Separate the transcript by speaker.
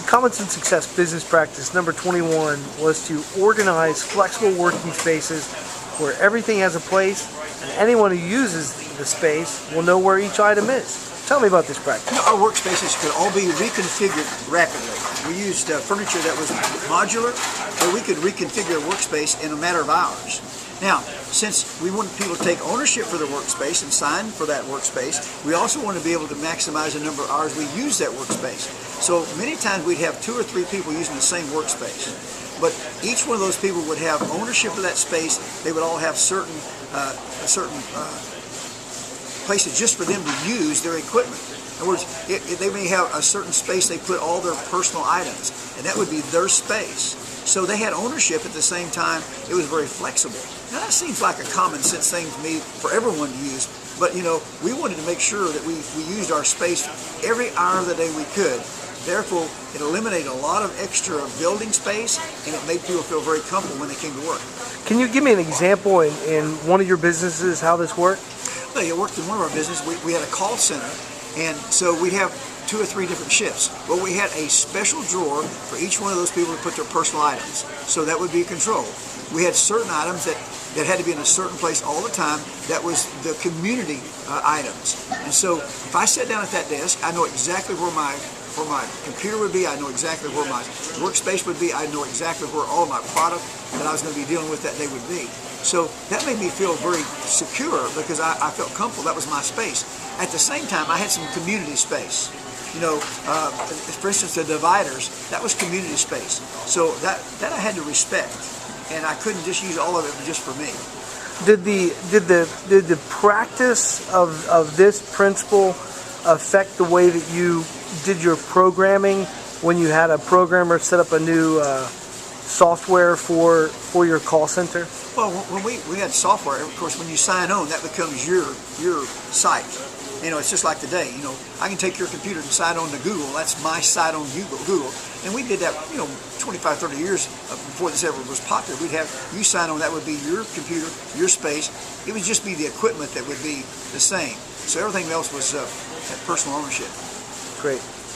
Speaker 1: Comments and Success Business Practice number 21 was to organize flexible working spaces where everything has a place and anyone who uses the space will know where each item is. Tell me about this practice.
Speaker 2: Our workspaces could all be reconfigured rapidly. We used furniture that was modular, so we could reconfigure a workspace in a matter of hours. Now, since we want people to take ownership for their workspace and sign for that workspace, we also want to be able to maximize the number of hours we use that workspace. So many times we'd have 2 or 3 people using the same workspace. But each one of those people would have ownership of that space. They would all have certain places just for them to use their equipment. In other words, they may have a certain space they put all their personal items, and that would be their space. So they had ownership at the same time. It was very flexible. Now that seems like a common sense thing to me for everyone to use, but we wanted to make sure that we used our space every hour of the day we could. Therefore, it eliminated a lot of extra building space, and it made people feel very comfortable when they came to work.
Speaker 1: Can you give me an example in one of your businesses how this worked?
Speaker 2: Well, it worked in one of our businesses. We had a call center, and so we'd have 2 or 3 different shifts. Well, we had a special drawer for each one of those people to put their personal items. So that would be control. We had certain items that had to be in a certain place all the time. That was the community items. And so if I sat down at that desk, I know exactly where my computer would be. I know exactly where my workspace would be. I know exactly where all my product that I was going to be dealing with that day would be. So that made me feel very secure because I felt comfortable. That was my space. At the same time, I had some community space. For instance, the dividers, that was community space. So that I had to respect, and I couldn't just use all of it just for me.
Speaker 1: Did the practice of this principle affect the way that you did your programming when you had a programmer set up a new software for your call center?
Speaker 2: Well, when we had software, of course, when you sign on, that becomes your site. It's just like today. I can take your computer and sign on to Google. That's my site on Google. And we did that, 25, 30 years before this ever was popular. We'd have you sign on. That would be your computer, your space. It would just be the equipment that would be the same. So everything else was had personal ownership.
Speaker 1: Great.